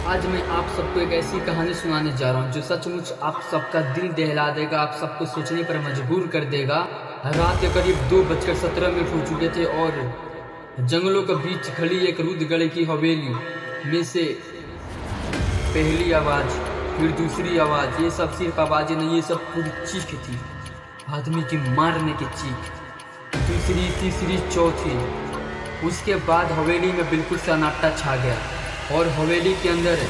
आज मैं आप सबको एक ऐसी कहानी सुनाने जा रहा हूँ जो सचमुच आप सबका दिल दहला देगा, आप सबको सोचने पर मजबूर कर देगा। रात के करीब 2:17 हो चुके थे और जंगलों के बीच खड़ी एक रुद्रगढ़ की हवेली में से पहली आवाज, फिर दूसरी आवाज, ये सब सिर्फ आवाजें नहीं, ये सब पूरी चीख थी, आदमी की मारने की चीख। दूसरी, तीसरी, चौथी, उसके बाद हवेली में बिल्कुल सन्नाटा छा गया और हवेली के अंदर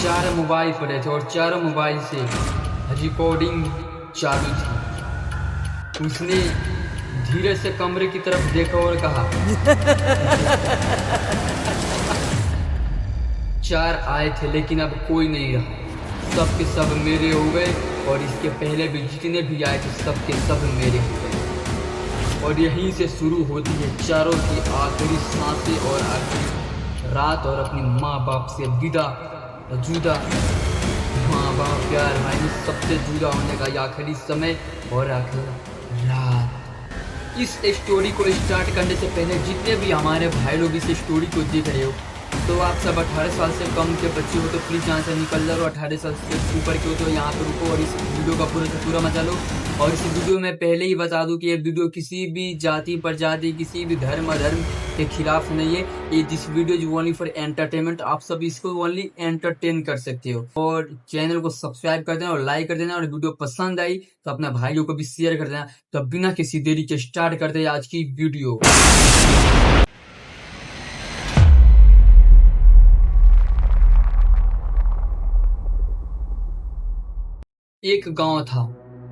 4 मोबाइल पड़े थे और चारों मोबाइल से रिकॉर्डिंग चालू थी। उसने धीरे से कमरे की तरफ देखा और कहा 4 आए थे लेकिन अब कोई नहीं रहा, सब के सब मेरे हो गए और इसके पहले भी जितने भी आए थे सब के सब मेरे हो गए। और यहीं से शुरू होती है चारों की आखिरी सांसें और आखिरी रात और अपनी माँ बाप से विदा जुदा। माँ बाप, प्यार, भाई, सबसे जुदा होने का आखिरी समय और आखिरी रात। इस स्टोरी को स्टार्ट करने से पहले जितने भी हमारे भाई लोग इस स्टोरी को देख रहे हो, तो आप सब 18 साल से कम के बच्चे हो तो प्लीज़ यहाँ से निकल जाओ। 18 साल से ऊपर के हो तो यहाँ पे रुको और इस वीडियो का पूरा से पूरा मजा लो। और इस वीडियो में पहले ही बता दूं कि ये वीडियो किसी भी जाति प्रजाति, किसी भी धर्म के खिलाफ नहीं है। ये this video is only for entertainment. आप सब इसको ओनली एंटरटेन कर सकते हो। और चैनल को सब्सक्राइब कर देना और लाइक कर देना, और वीडियो पसंद आई तो अपना भाइयों को भी शेयर कर देना। तो बिना किसी देरी के स्टार्ट करते हैं आज की वीडियो। एक गांव था,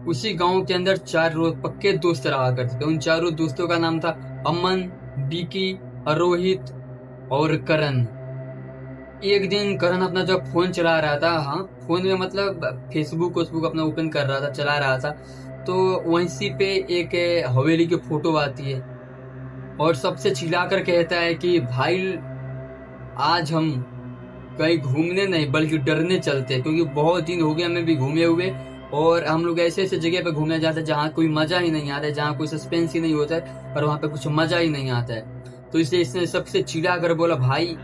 उसी गांव के अंदर 4 पक्के दोस्त रहा करते थे। उन चारों दोस्तों का नाम था अमन, विकी, रोहित और करण। एक दिन करण अपना जब फोन चला रहा था, हाँ फोन में मतलब फेसबुक अपना ओपन कर रहा था, चला रहा था, तो वहीं पे एक हवेली की फोटो आती है और सबसे चिल्लाकर कहता है कि भाई आज हम कहीं घूमने नहीं बल्कि डरने चलते हैं, क्योंकि बहुत दिन हो गए हमें भी घूमे हुए और हम लोग ऐसे ऐसे जगह पे घूमने जाते हैं जहाँ कोई मजा ही नहीं आता है, जहाँ कोई सस्पेंस ही नहीं होता है और वहाँ पे कुछ मजा ही नहीं आता है। तो इसलिए इसने सबसे चिढ़ा कर बोला भाई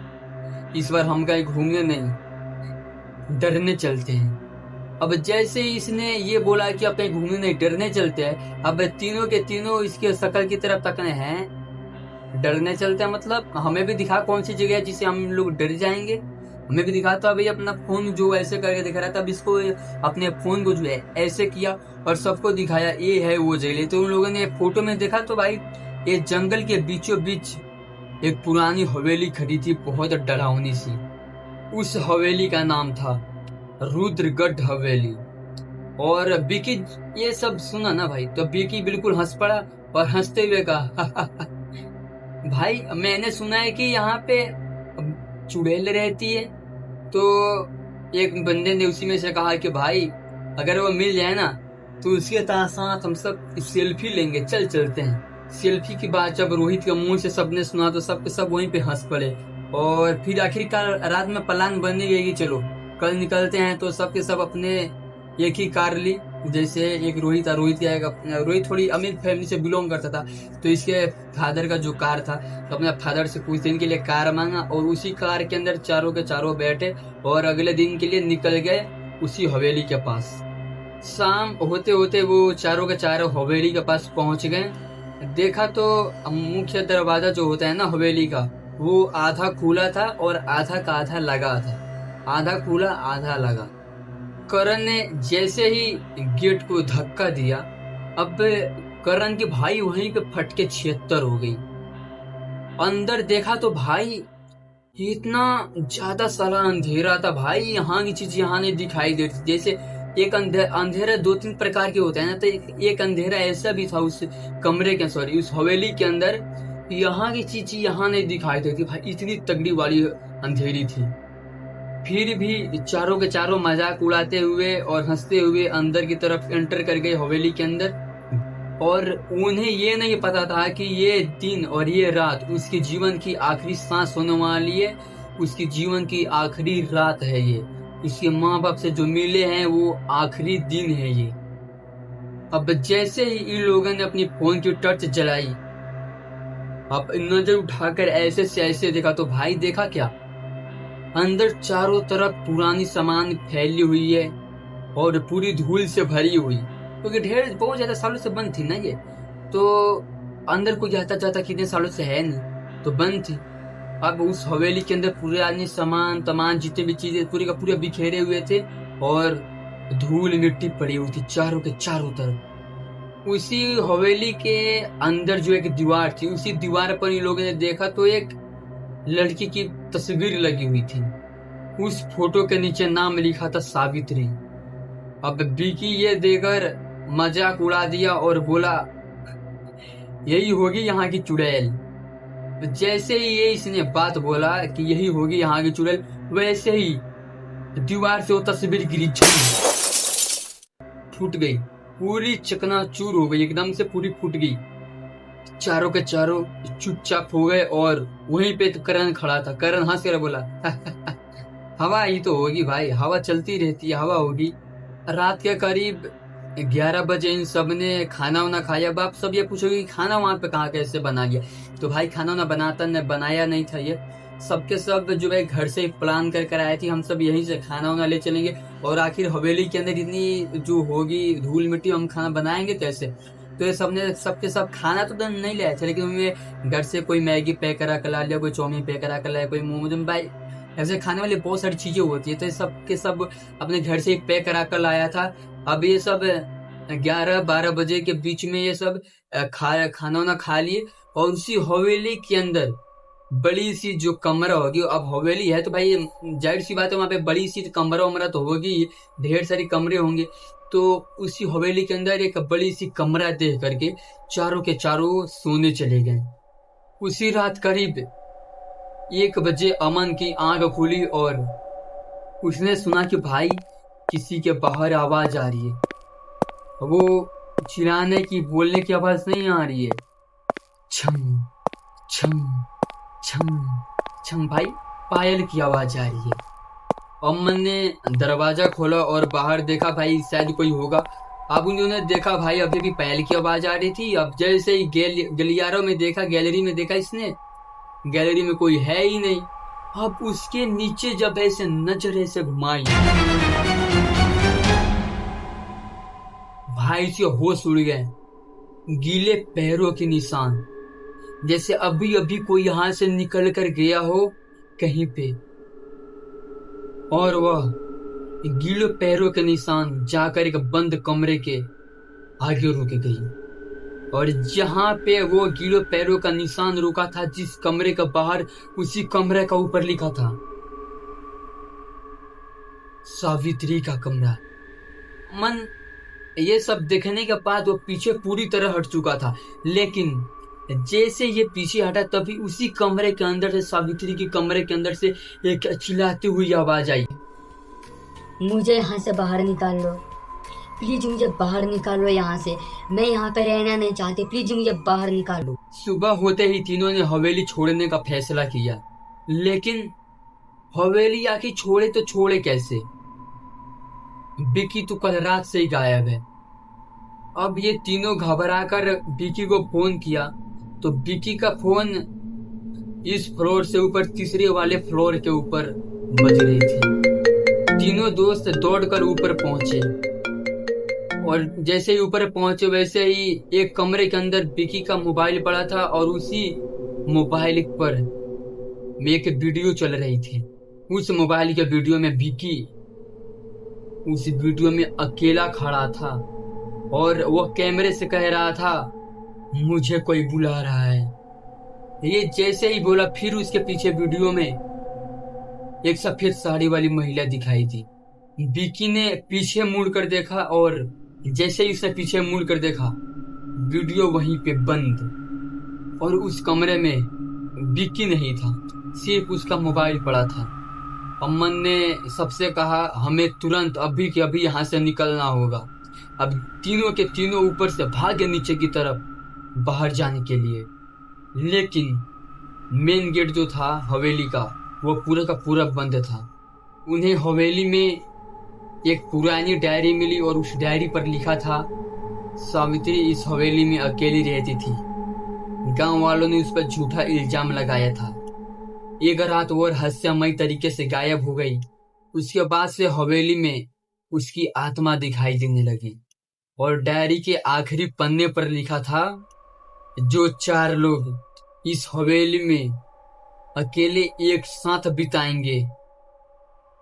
इस बार हम कहीं घूमने नहीं डरने चलते हैं। अब जैसे ही इसने ये बोला कि अब कहीं घूमने नहीं डरने चलते हैं, अब तीनों के तीनों इसके शक्ल की तरफ तकने हैं। डरने चलते हैं मतलब हमें भी दिखा कौन सी जगह है जिसे हम लोग डर जाएंगे, हमें भी दिखाता। अभी अपना फोन जो ऐसे करके दिखा रहा था, अब इसको अपने फोन को जो है ऐसे किया और सबको दिखाया ये है वो जगह। तो उन लोगों ने फोटो में देखा तो भाई ये जंगल के बीचों बीच एक पुरानी हवेली खड़ी थी, बहुत डरावनी सी। उस हवेली का नाम था रुद्रगढ़ हवेली। और विकी ये सब सुना ना भाई, तो विकी बिल्कुल हंस पड़ा और हंसते हुए कहा भाई मैंने सुना है कि यहाँ पे चुड़ैल रहती है। तो एक बंदे ने उसी में से कहा कि भाई अगर वो मिल जाए ना तो उसके साथ हम सब सेल्फी लेंगे, चलते हैं। सेल्फी की बात जब रोहित के मुंह से सबने सुना तो सब के सब वहीं पे हंस पड़े। और फिर आखिरकार रात में प्लान बन गई कि चलो कल निकलते हैं। तो सब के सब अपने एक ही कार ली, जैसे एक रोहित था, रोहित थोड़ी अमीर फैमिली से बिलोंग करता था, तो इसके फादर का जो कार था तो अपने फादर से कुछ दिन के लिए कार मांगा और उसी कार के अंदर चारों के चारों बैठे और अगले दिन के लिए निकल गए उसी हवेली के पास। शाम होते होते वो चारों के चारों हवेली के पास पहुंच गए। देखा तो मुख्य दरवाजा जो होता है ना हवेली का, वो आधा खुला था और आधा का आधा लगा था, आधा खुला आधा लगा। करण ने जैसे ही गेट को धक्का दिया, अब करण के भाई वहीं पे फटके 76 हो गई। अंदर देखा तो भाई इतना ज्यादा सारा अंधेरा था भाई, यहाँ की चीज यहाँ नहीं दिखाई देती। जैसे एक अंधेरा 2-3 प्रकार के होते हैं ना, तो एक अंधेरा ऐसा भी था उस कमरे के, सॉरी उस हवेली के अंदर, यहाँ की चीज यहाँ नहीं दिखाई देती भाई, इतनी तगड़ी वाली अंधेरी थी। फिर भी चारों के चारों मजाक उड़ाते हुए और हंसते हुए अंदर की तरफ एंटर कर गए हवेली के अंदर। और उन्हें ये नहीं पता था कि ये दिन और ये रात उसके जीवन की आखिरी सांस होने वाली है, उसकी जीवन की आखिरी रात है ये, उसके माँ बाप से जो मिले हैं वो आखिरी दिन है ये। अब जैसे ही इन लोगों ने अपनी फोन की टर्च जलाई, अब नजर उठाकर ऐसे से ऐसे देखा तो भाई देखा क्या, अंदर चारों तरफ पुरानी सामान फैली हुई है और पूरी धूल से भरी हुई, क्योंकि ढेर बहुत ज्यादा सालों से बंद थी ना ये, तो अंदर कोई आता जाता कितने सालों से है नहीं, तो बंद थी। अब उस हवेली के अंदर पुराने सामान तमाम जितने भी चीजें पूरे का पूरे बिखेरे हुए थे और धूल मिट्टी पड़ी हुई थी चारों के चारों तरफ। उसी हवेली के अंदर जो एक दीवार थी, उसी दीवार पर इन लोगों ने देखा तो एक लड़की की तस्वीर लगी हुई थी। उस फोटो के नीचे नाम लिखा था सावित्री। अब बीकी ये देखकर मजाक उड़ा दिया और बोला, यही होगी यहाँ की चुड़ैल। जैसे ही ये इसने बात बोला कि यही होगी यहाँ की चुड़ैल, वैसे ही दीवार से वो तस्वीर गिरी, फूट गई, पूरी चकनाचूर हो गई, एकदम से पूरी फूट गई। चारों के चारों चुपचाप हो गए और वहीं पे करण खड़ा था। करण हंस कर बोला, हवा ही तो होगी भाई, हवा चलती रहती है, हवा होगी। रात के करीब 11 बजे इन सब ने खाना वाना खाया। अब आप सब ये पूछोगे कि खाना वहां पे कहाँ कैसे बना लिया, तो भाई खाना वाना बनाया नहीं था, ये सबके सब जो है घर से प्लान कर आए थे, हम सब यहीं से खाना वाना ले चलेंगे और आखिर हवेली के अंदर इतनी जो होगी धूल मिट्टी, हम खाना बनाएंगे कैसे। तो ये सबने सबके सब खाना तो नहीं लाया था, लेकिन उन्होंने घर से कोई मैगी पैक करा कर ला लिया, कोई चाउमीन पैक करा कर लाया, कोई मोमोज, भाई ऐसे खाने वाले बहुत सारी चीजें होती है, तो सबके सब अपने घर से पैक करा कर लाया था। अब ये सब 11-12 बजे के बीच में ये सब खाना वाना खा लिए और उसी हवेली के अंदर बड़ी सी जो कमरा होगी, अब हवेली है तो भाई जाहिर सी बात है वहां पे बड़ी सी कमरा उमरा तो होगी, ढेर सारी कमरे होंगे। तो उसी हवेली के अंदर एक बड़ी सी कमरा देख करके चारों के चारों सोने चले गए। उसी रात करीब 1 बजे अमन की आंख खुली और उसने सुना कि भाई किसी के बाहर आवाज आ रही है। वो चिल्लाने की बोलने की आवाज नहीं आ रही है, छम छम छम छम, भाई पायल की आवाज आ रही है। अमन ने दरवाजा खोला और बाहर देखा, भाई शायद कोई होगा। अब उन्होंने देखा भाई अभी भी पायल की आवाज आ रही थी। अब जैसे ही गलियारों में देखा, गैलरी में देखा इसने, गैलरी में कोई है ही नहीं। अब उसके नीचे जब ऐसे नजर ऐसे घुमाई, भाई से होश उड़ गए। गीले पैरों के निशान, जैसे अभी अभी कोई यहां से निकल कर गया हो कहीं पे, और वह गीले पैरों के निशान जाकर एक बंद कमरे के आगे रुक गई। और जहां पे वो गीले पैरों का निशान रुका था, जिस कमरे का बाहर, उसी कमरे का ऊपर लिखा था सावित्री का कमरा। मन ये सब देखने के बाद वो पीछे पूरी तरह हट चुका था, लेकिन जैसे ये पीछे हटा तभी उसी कमरे के अंदर से, सावित्री के कमरे के अंदर से एक चिल्लाती हुई आवाज आई, मुझे यहाँ से बाहर निकाल लो, प्लीज मुझे बाहर निकालो यहाँ से, मैं यहाँ पे रहना नहीं चाहती, प्लीज मुझे बाहर निकालो। सुबह होते ही तीनों ने हवेली छोड़ने का फैसला किया, लेकिन हवेली आखिर छोड़े तो छोड़े कैसे। विकी तो कल रात से ही गायब है। अब ये तीनों घबराकर विकी को फोन किया तो विकी का फोन इस फ्लोर से ऊपर तीसरे वाले फ्लोर के ऊपर बज रही थी। तीनों दोस्त दौड़कर ऊपर पहुंचे और जैसे ही ऊपर पहुंचे वैसे ही एक कमरे के अंदर विकी का मोबाइल पड़ा था और उसी मोबाइल पर एक वीडियो चल रही थी। उस मोबाइल के वीडियो में विकी उस वीडियो में अकेला खड़ा था और वो कैमरे से कह रहा था, मुझे कोई बुला रहा है। ये जैसे ही बोला, फिर उसके पीछे वीडियो में एक सफेद साड़ी वाली महिला दिखाई दी। विकी ने पीछे मुड़कर देखा और जैसे ही उसने पीछे मुड़कर देखा, वीडियो वहीं पे बंद और उस कमरे में विकी नहीं था, सिर्फ उसका मोबाइल पड़ा था। अमन ने सबसे कहा, हमें तुरंत अभी के अभी यहाँ से निकलना होगा। अब तीनों के तीनों ऊपर से भागे नीचे की तरफ बाहर जाने के लिए, लेकिन मेन गेट जो था हवेली का वो पूरा का पूरा बंद था। उन्हें हवेली में एक पुरानी डायरी मिली और उस डायरी पर लिखा था, सावित्री इस हवेली में अकेली रहती थी। गांव वालों ने उस पर झूठा इल्जाम लगाया था। एक रात और हास्यमय तरीके से गायब हो गई। उसके बाद से हवेली में उसकी आत्मा दिखाई देने लगी और डायरी के आखिरी पन्ने पर लिखा था, जो 4 लोग इस हवेली में अकेले एक साथ बिताएंगे,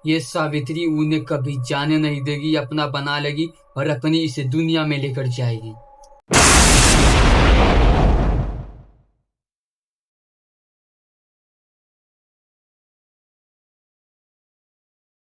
ये सावित्री उन्हें कभी जाने नहीं देगी, अपना बना लेगी और अपनी इस दुनिया में लेकर जाएगी।